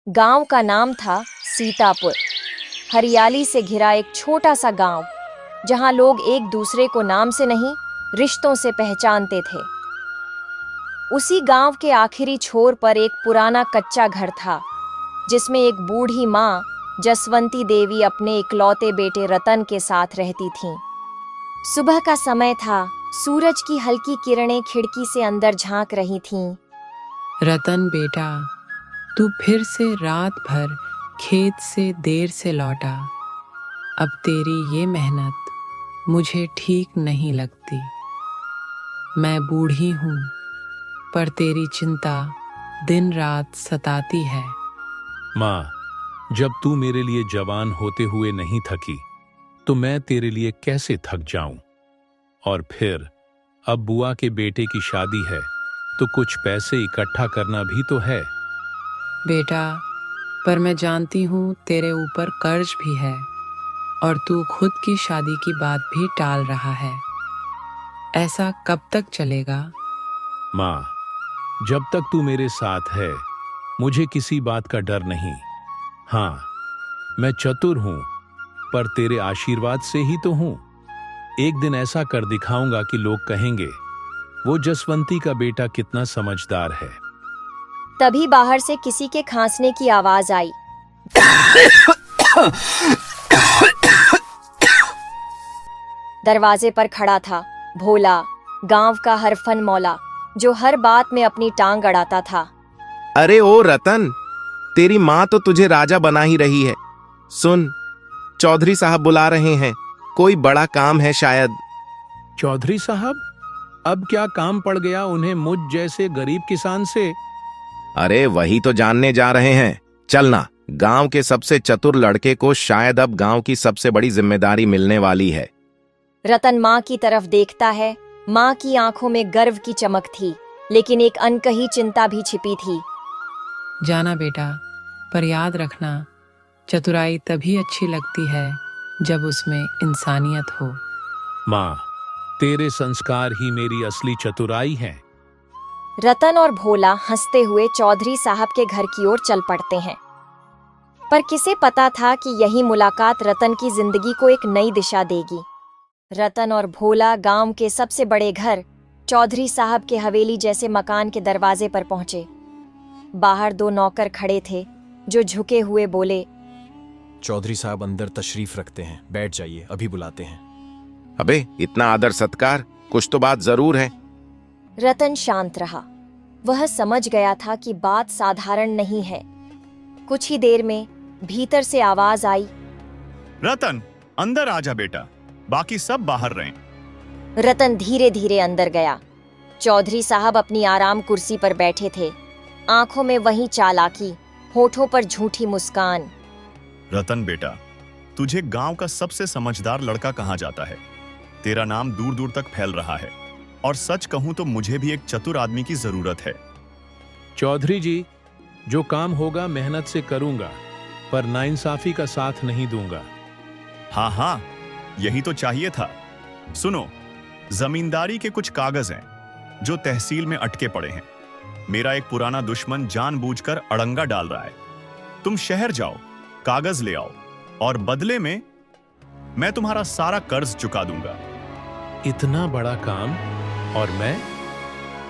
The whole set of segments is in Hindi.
गांव का नाम था सीतापुर। हरियाली से घिरा एक छोटा सा गांव, जहां लोग एक दूसरे को नाम से नहीं, रिश्तों से पहचानते थे। उसी गांव के आखिरी छोर पर एक पुराना कच्चा घर था, जिसमें एक बूढ़ी माँ जसवंती देवी अपने इकलौते बेटे रतन के साथ रहती थीं। सुबह का समय था, सूरज की हल्की किरणें खिड़की से अंदर झांक रही थीं। रतन बेटा, तू फिर से रात भर खेत से देर से लौटा। अब तेरी ये मेहनत मुझे ठीक नहीं लगती। मैं बूढ़ी हूँ, पर तेरी चिंता दिन रात सताती है। माँ, जब तू मेरे लिए जवान होते हुए नहीं थकी, तो मैं तेरे लिए कैसे थक जाऊं? और फिर अब बुआ के बेटे की शादी है, तो कुछ पैसे इकट्ठा करना भी तो है। बेटा, पर मैं जानती हूँ तेरे ऊपर कर्ज भी है, और तू खुद की शादी की बात भी टाल रहा है। ऐसा कब तक चलेगा? माँ, जब तक तू मेरे साथ है, मुझे किसी बात का डर नहीं। हाँ, मैं चतुर हूं, पर तेरे आशीर्वाद से ही तो हूं। एक दिन ऐसा कर दिखाऊंगा कि लोग कहेंगे, वो जसवंती का बेटा कितना समझदार है। तभी बाहर से किसी के खांसने की आवाज आई। दरवाजे पर खड़ा था भोला, गांव का हरफन मौला, जो हर बात में अपनी टांग अड़ाता था। अरे ओ रतन, तेरी माँ तो तुझे राजा बना ही रही है। सुन, चौधरी साहब बुला रहे हैं, कोई बड़ा काम है शायद। चौधरी साहब? अब क्या काम पड़ गया उन्हें मुझ जैसे गरीब किसान से? अरे वही तो जानने जा रहे हैं। चलना, गांव के सबसे चतुर लड़के को शायद अब गांव की सबसे बड़ी जिम्मेदारी मिलने वाली है। रतन माँ की तरफ देखता है। माँ की आंखों में गर्व की चमक थी, लेकिन एक अनकही चिंता भी छिपी थी। जाना बेटा, पर याद रखना, चतुराई तभी अच्छी लगती है जब उसमें इंसानियत हो। माँ, तेरे संस्कार ही मेरी असली चतुराई है। रतन और भोला हंसते हुए चौधरी साहब के घर की ओर चल पड़ते हैं। पर किसे पता था कि यही मुलाकात रतन की जिंदगी को एक नई दिशा देगी। रतन और भोला गांव के सबसे बड़े घर, चौधरी साहब के हवेली जैसे मकान के दरवाजे पर पहुंचे। बाहर दो नौकर खड़े थे, जो झुके हुए बोले, चौधरी साहब अंदर तशरीफ रखते हैं, बैठ जाइए, अभी बुलाते हैं। अबे इतना आदर सत्कार, कुछ तो बात जरूर है। रतन शांत रहा। वह समझ गया था कि बात साधारण नहीं है। कुछ ही देर में भीतर से आवाज आई, रतन, अंदर आजा बेटा, बाकी सब बाहर रहें। रतन धीरे धीरे अंदर गया। चौधरी साहब अपनी आराम कुर्सी पर बैठे थे, आंखों में वही चालाकी, होठों पर झूठी मुस्कान। रतन बेटा, तुझे गांव का सबसे समझदार लड़का कहा जाता है। तेरा नाम दूर दूर तक फैल रहा है, और सच कहूं तो मुझे भी एक चतुर आदमी की जरूरत है। चौधरी जी, जो काम होगा मेहनत से करूंगा, पर नाइंसाफी का साथ नहीं दूंगा। हाँ हाँ, यही तो चाहिए था। सुनो, जमींदारी के कुछ कागज हैं जो तहसील में अटके पड़े हैं। मेरा एक पुराना दुश्मन जानबूझकर अड़ंगा डाल रहा है। तुम शहर जाओ, कागज ले आओ, और बदले में मैं तुम्हारा सारा कर्ज चुका दूंगा। इतना बड़ा काम? और मैं?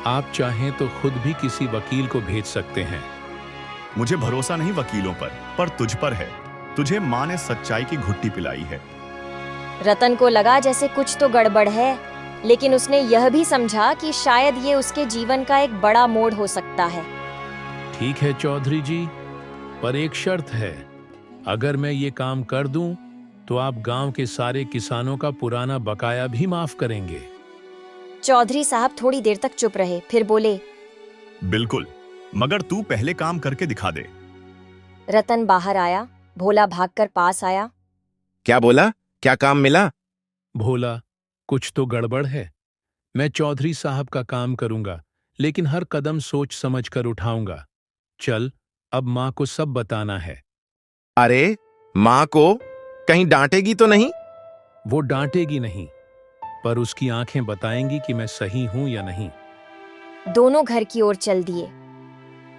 आप चाहें तो खुद भी किसी वकील को भेज सकते हैं। मुझे भरोसा नहीं वकीलों पर तुझ पर है। तुझे मां ने सच्चाई की घुट्टी पिलाई है। रतन को लगा जैसे कुछ तो गड़बड़ है, लेकिन उसने यह भी समझा कि शायद ये उसके जीवन का एक बड़ा मोड़ हो सकता है। ठीक है चौधरी जी, पर एक शर्त है। अगर मैं ये काम कर दूं, तो आप गांव के सारे किसानों का पुराना बकाया भी माफ करेंगे। चौधरी साहब थोड़ी देर तक चुप रहे, फिर बोले, बिल्कुल, मगर तू पहले काम करके दिखा दे। रतन बाहर आया। भोला भागकर पास आया। क्या बोला? क्या काम मिला? भोला, कुछ तो गड़बड़ है। मैं चौधरी साहब का काम करूंगा, लेकिन हर कदम सोच समझ कर उठाऊंगा। चल, अब माँ को सब बताना है। अरे माँ को कहीं डांटेगी तो नहीं? वो डांटेगी नहीं, पर उसकी आंखें बताएंगी कि मैं सही हूं या नहीं। दोनों घर की ओर चल दिए,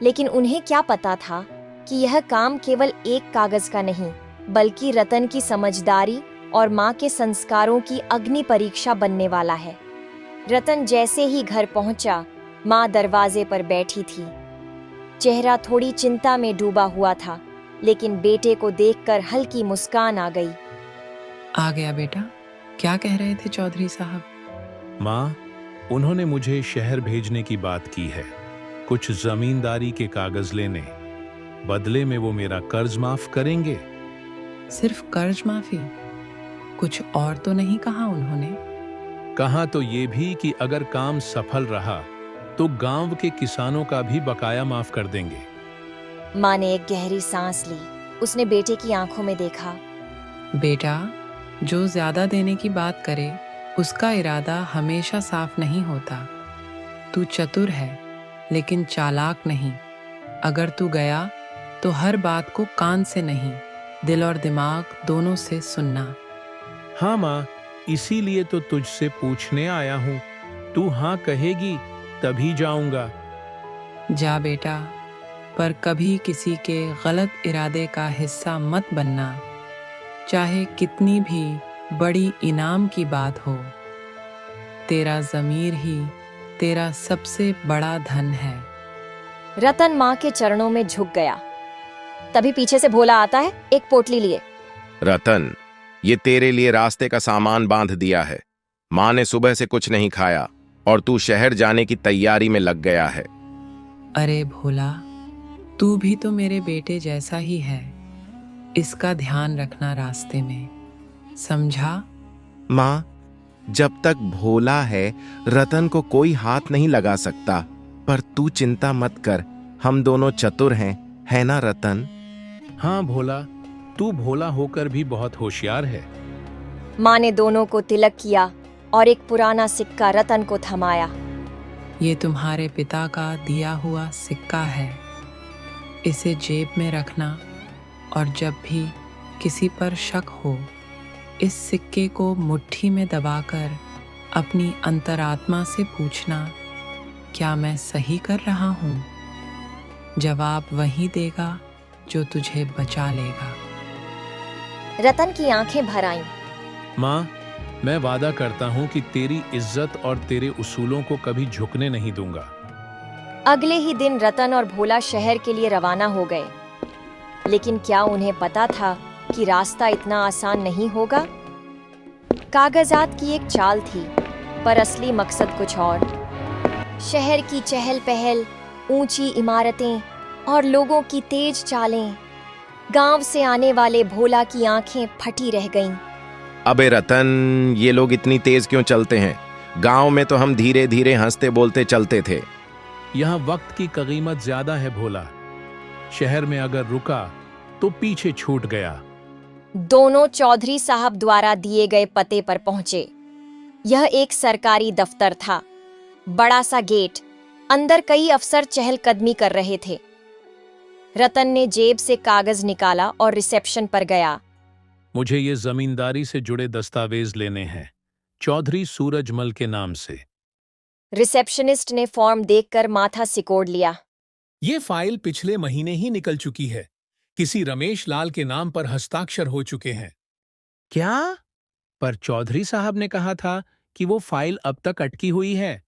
लेकिन उन्हें क्या पता था कि यह काम केवल एक कागज का नहीं बल्कि रतन की समझदारी और माँ के संस्कारों की अग्नि परीक्षा बनने वाला है। रतन जैसे ही घर पहुंचा, माँ दरवाजे पर बैठी थी। चेहरा थोड़ी चिंता में डूबा हुआ था, लेकिन बेटे को देखकर हल्की मुस्कान आ गई। आ गया बेटा, क्या कह रहे थे चौधरी साहब? माँ, उन्होंने मुझे शहर भेजने की बात की है, कुछ जमींदारी के कागज लेने। बदले में वो मेरा कर्ज माफ करेंगे। सिर्फ कर्ज माफी? कुछ और तो नहीं कहा उन्होंने? कहा तो ये भी कि अगर काम सफल रहा तो गांव के किसानों का भी बकाया माफ कर देंगे। माँ ने एक गहरी सांस ली। उसने बेटे की आंखों में देखा। बेटा, जो ज्यादा देने की बात करे उसका इरादा हमेशा साफ नहीं होता। तू चतुर है लेकिन चालाक नहीं। अगर तू गया तो हर बात को कान से नहीं, दिल और दिमाग दोनों से सुनना। हाँ माँ, इसीलिए तो तुझसे पूछने आया हूँ। तू हाँ कहेगी तभी जाऊंगा। जा बेटा, पर कभी किसी के गलत इरादे का हिस्सा मत बनना, चाहे कितनी भी बड़ी इनाम की बात हो। तेरा ज़मीर ही तेरा सबसे बड़ा धन है। रतन माँ के चरणों में झुक गया। तभी पीछे से भोला आता है, एक पोटली लिए। रतन, ये तेरे लिए रास्ते का सामान बांध दिया है। माँ ने सुबह से कुछ नहीं खाया और तू शहर जाने की तैयारी में लग गया है। अरे भोला, तू भी तो मेरे बेटे जैसा ही है। इसका ध्यान रखना रास्ते में, समझा? माँ, जब तक भोला है रतन को कोई हाथ नहीं लगा सकता। पर तू चिंता मत कर, हम दोनों चतुर हैं, है ना रतन? हाँ भोला, तू भोला होकर भी बहुत होशियार है। माँ ने दोनों को तिलक किया और एक पुराना सिक्का रतन को थमाया। ये तुम्हारे पिता का दिया हुआ सिक्का है। इसे जेब में रखना और जब भी किसी पर शक हो, इस सिक्के को मुट्ठी में दबाकर अपनी अंतरात्मा से पूछना, क्या मैं सही कर रहा हूँ? जवाब वही देगा जो तुझे बचा लेगा। रतन की आंखें भर आईं। माँ, मैं वादा करता हूँ कि तेरी इज्जत और तेरे उसूलों को कभी झुकने नहीं दूंगा। अगले ही दिन रतन और भोला शहर के लिए रवाना हो गए। लेकिन क्या उन्हें पता था कि रास्ता इतना आसान नहीं होगा? कागजात की एक चाल थी, पर असली मकसद कुछ और। शहर की चहल पहल, ऊंची इमारतें और लोगों की तेज चालें। गांव से आने वाले भोला की आंखें फटी रह गईं। अबे रतन, ये लोग इतनी तेज क्यों चलते हैं? गांव में तो हम धीरे धीरे हंसते बोलते चलते थे। यहाँ वक्त की कीमत ज्यादा है भोला। शहर में अगर रुका तो पीछे छूट गया। दोनों चौधरी साहब द्वारा दिए गए पते पर पहुंचे। यह एक सरकारी दफ्तर था। बड़ा सा गेट, अंदर कई अफसर चहलकदमी कर रहे थे। रतन ने जेब से कागज निकाला और रिसेप्शन पर गया। मुझे ये जमींदारी से जुड़े दस्तावेज लेने हैं, चौधरी सूरजमल के नाम से। रिसेप्शनिस्ट ने फॉर्म देखकर माथा सिकोड़ लिया। ये फाइल पिछले महीने ही निकल चुकी है। किसी रमेश लाल के नाम पर हस्ताक्षर हो चुके हैं। क्या? पर चौधरी साहब ने कहा था कि वो फाइल अब तक अटकी हुई है।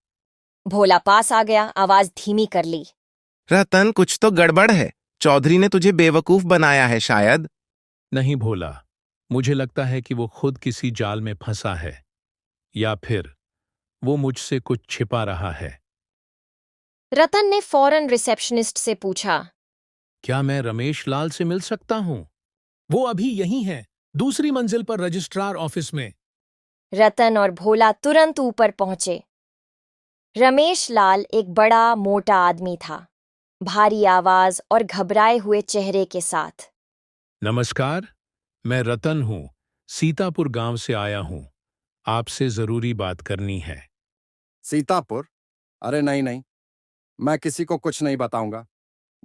भोला पास आ गया, आवाज धीमी कर ली। रतन, कुछ तो गड़बड़ है। चौधरी ने तुझे बेवकूफ बनाया है शायद। नहीं भोला, मुझे लगता है कि वो खुद किसी जाल में फंसा है, या फिर वो मुझसे कुछ छिपा रहा है। रतन ने फौरन रिसेप्शनिस्ट से पूछा, क्या मैं रमेश लाल से मिल सकता हूं? वो अभी यहीं है, दूसरी मंजिल पर रजिस्ट्रार ऑफिस में। रतन और भोला तुरंत ऊपर पहुंचे। रमेश लाल एक बड़ा मोटा आदमी था, भारी आवाज और घबराए हुए चेहरे के साथ। नमस्कार, मैं रतन हूं, सीतापुर गांव से आया हूं। आपसे जरूरी बात करनी है। सीतापुर? अरे नहीं नहीं, मैं किसी को कुछ नहीं बताऊंगा।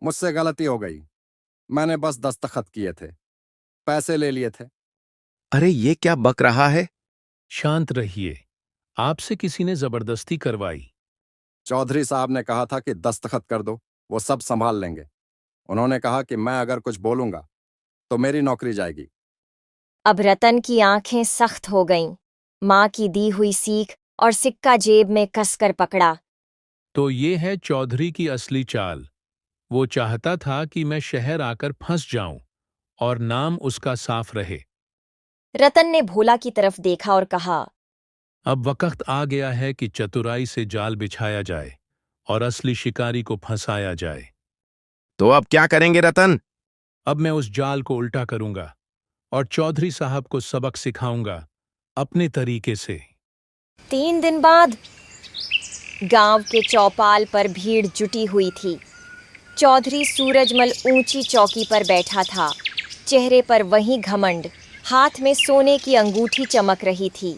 मुझसे गलती हो गई। मैंने बस दस्तखत किए थे, पैसे ले लिए थे। अरे ये क्या बक रहा है? शांत रहिए, आपसे किसी ने जबरदस्ती करवाई। चौधरी साहब ने कहा था कि दस्तखत कर दो, वो सब संभाल लेंगे। उन्होंने कहा कि मैं अगर कुछ बोलूंगा तो मेरी नौकरी जाएगी। अब रतन की आंखें सख्त हो गईं। माँ की दी हुई सीख और सिक्का जेब में कसकर पकड़ा। तो ये है चौधरी की असली चाल। वो चाहता था कि मैं शहर आकर फंस जाऊं और नाम उसका साफ रहे। रतन ने भोला की तरफ देखा और कहा, अब वक्त आ गया है कि चतुराई से जाल बिछाया जाए और असली शिकारी को फंसाया जाए। तो अब क्या करेंगे रतन? अब मैं उस जाल को उल्टा करूंगा और चौधरी साहब को सबक सिखाऊंगा अपने तरीके से। 3 दिन बाद गांव के चौपाल पर भीड़ जुटी हुई थी। चौधरी सूरजमल ऊंची चौकी पर बैठा था। चेहरे पर वही घमंड, हाथ में सोने की अंगूठी चमक रही थी।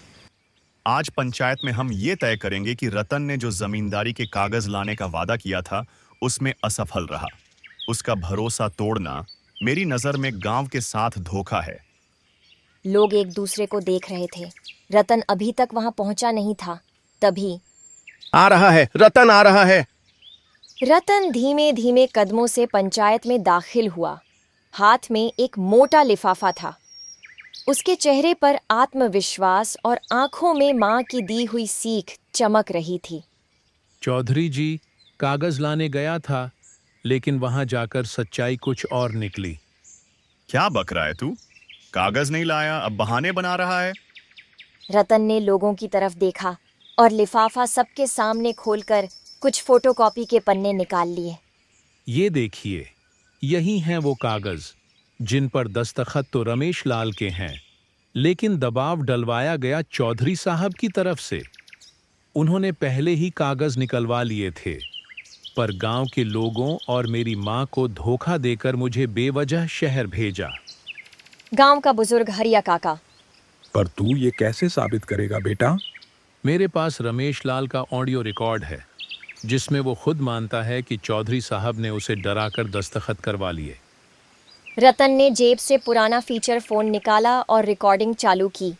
आज पंचायत में हम ये तय करेंगे कि रतन ने जो जमींदारी के कागज लाने का वादा किया था उसमें असफल रहा। उसका भरोसा तोड़ना मेरी नजर में गांव के साथ धोखा है। लोग एक दूसरे को देख रहे थे। रतन अभी तक वहां पहुंचा नहीं था। तभी आ रहा है, रतन आ रहा है। रतन धीमे धीमे कदमों से पंचायत में दाखिल हुआ। हाथ में एक मोटा लिफाफा था। उसके चेहरे पर आत्मविश्वास और आंखों में मां की दी हुई सीख चमक रही थी। चौधरी जी, कागज लाने गया था, लेकिन वहां जाकर सच्चाई कुछ और निकली। क्या बक रहा है तू? कागज नहीं लाया, अब बहाने बना रहा है। रतन ने लोगों की तरफ देखा और लिफाफा सबके सामने खोलकर कुछ फोटोकॉपी के पन्ने निकाल लिए। ये देखिए, यही हैं वो कागज जिन पर दस्तखत तो रमेश लाल के हैं, लेकिन दबाव डलवाया गया चौधरी साहब की तरफ से। उन्होंने पहले ही कागज निकलवा लिए थे, पर गांव के लोगों और मेरी मां को धोखा देकर मुझे बेवजह शहर भेजा। गांव का बुजुर्ग हरिया काका, पर तू ये कैसे साबित करेगा बेटा? मेरे पास रमेश लाल का ऑडियो रिकॉर्ड है, जिसमें वो खुद मानता है कि चौधरी साहब ने उसे डराकर दस्तखत करवा लिए। रतन ने जेब से पुराना फीचर फोन निकाला और रिकॉर्डिंग चालू की।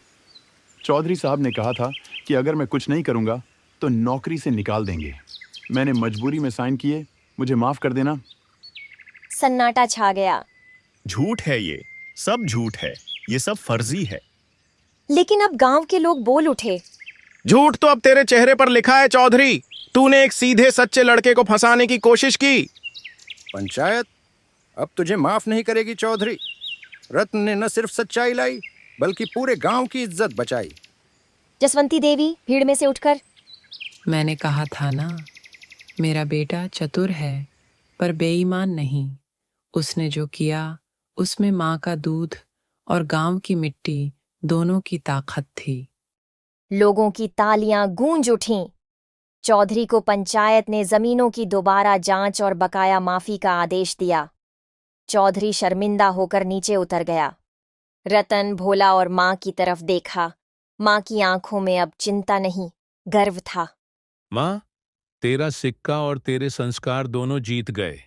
चौधरी साहब ने कहा था कि अगर मैं कुछ नहीं करूंगा तो नौकरी से निकाल देंगे। मैंने मजबूरी में साइन किए, मुझे माफ कर देना। सन्नाटा छा गया। झूठ है ये, सब झूठ है, ये सब फर्जी है। लेकिन अब गांव के लोग बोल उठे। झूठ तो अब तेरे चेहरे पर लिखा है चौधरी। तूने एक सीधे सच्चे लड़के को फंसाने की कोशिश की। पंचायत अब तुझे माफ नहीं करेगी चौधरी। रत्न ने न सिर्फ सच्चाई लाई बल्कि पूरे गांव की इज्जत बचाई। जसवंती देवी भीड़ में से उठकर, मैंने कहा था ना, मेरा बेटा चतुर है पर बेईमान नहीं। उसने जो किया उसमें माँ का दूध और गांव की मिट्टी दोनों की ताकत थी। लोगों की तालियां गूंज उठीं। चौधरी को पंचायत ने जमीनों की दोबारा जांच और बकाया माफी का आदेश दिया। चौधरी शर्मिंदा होकर नीचे उतर गया। रतन, भोला और माँ की तरफ देखा। माँ की आंखों में अब चिंता नहीं, गर्व था। मां, तेरा सिक्का और तेरे संस्कार दोनों जीत गए।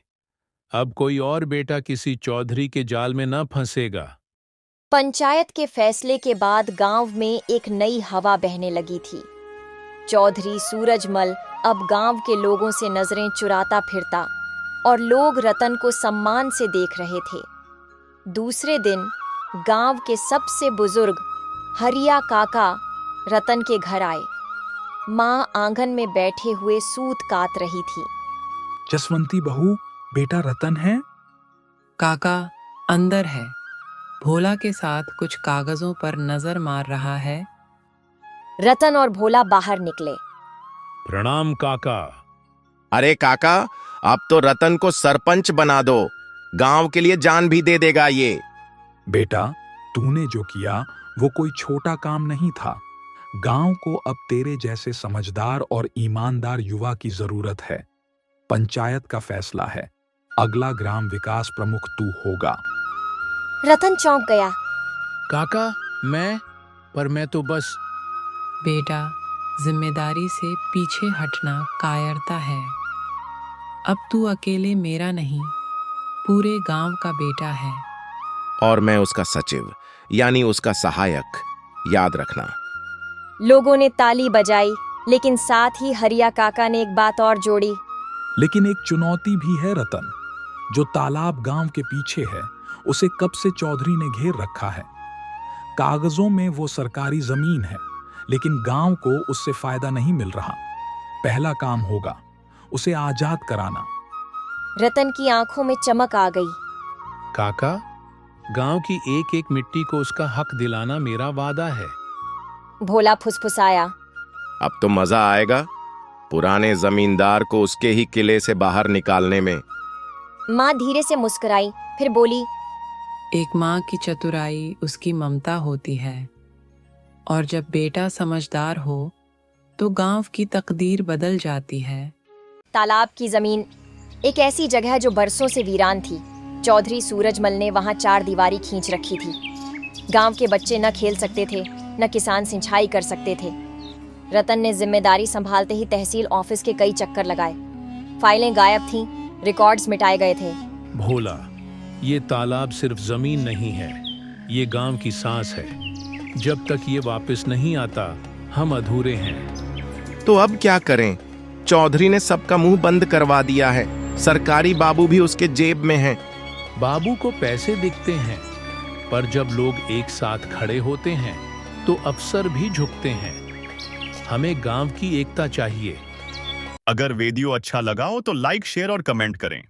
अब कोई और बेटा किसी चौधरी के जाल में न फंसेगा। पंचायत के फैसले के बाद गांव में एक नई हवा बहने लगी थी। चौधरी सूरजमल अब गांव के लोगों से नजरें चुराता फिरता और लोग रतन को सम्मान से देख रहे थे। दूसरे दिन गांव के सबसे बुजुर्ग हरिया काका रतन के घर आए। माँ आंगन में बैठे हुए सूत काट रही थी। जसवंती बहू, बेटा रतन है? काका अंदर है, भोला के साथ कुछ कागजों पर नजर मार रहा है। रतन और भोला बाहर निकले। प्रणाम काका। अरे काका, अब तो रतन को सरपंच बना दो। गांव के लिए जान भी दे देगा ये। बेटा, तूने जो किया वो कोई छोटा काम नहीं था। गांव को अब तेरे जैसे समझदार और ईमानदार युवा की जरूरत है। पंचायत का फैसला है, अगला ग्राम विकास प्रमुख तू होगा। रतन चौंक गया। काका, मैं तो बस। बेटा, जिम्मेदारी से पीछे हटना कायरता है। अब तू अकेले मेरा नहीं, पूरे गांव का बेटा है। और मैं उसका सचिव, यानी उसका सहायक, याद रखना। लोगों ने ताली बजाई, लेकिन साथ ही हरिया काका ने एक बात और जोड़ी। लेकिन एक चुनौती भी है रतन। जो तालाब गांव के पीछे है उसे कब से चौधरी ने घेर रखा है। कागजों में वो सरकारी जमीन है, लेकिन गांव को उससे फायदा नहीं मिल रहा। पहला काम होगा उसे आजाद कराना। रतन की आंखों में चमक आ गई। काका, गांव की एक एक मिट्टी को उसका हक दिलाना मेरा वादा है। भोला फुसफुसाया। अब तो मजा आएगा पुराने जमींदार को उसके ही किले से बाहर निकालने में। माँ धीरे से मुस्कुराई, फिर बोली, एक माँ की चतुराई उसकी ममता होती है, और जब बेटा समझदार हो तो गांव की तकदीर बदल जाती है। तालाब की जमीन एक ऐसी जगह जो बरसों से वीरान थी। चौधरी सूरजमल ने वहां 4 दीवारी खींच रखी थी। गांव के बच्चे न खेल सकते थे, न किसान सिंचाई कर सकते थे। रतन ने जिम्मेदारी संभालते ही तहसील ऑफिस के कई चक्कर लगाए। फाइलें गायब थीं, रिकॉर्ड्स मिटाए गए थे। भोला, ये तालाब सिर्फ जमीन नहीं है, ये गांव की सांस है। जब तक ये वापस नहीं आता, हम अधूरे हैं। तो अब क्या करें? चौधरी ने सबका मुंह बंद करवा दिया है। सरकारी बाबू भी उसके जेब में हैं। बाबू को पैसे दिखते हैं, पर जब लोग एक साथ खड़े होते हैं तो अफसर भी झुकते हैं। हमें गांव की एकता चाहिए। अगर वीडियो अच्छा लगा हो तो लाइक, शेयर और कमेंट करें।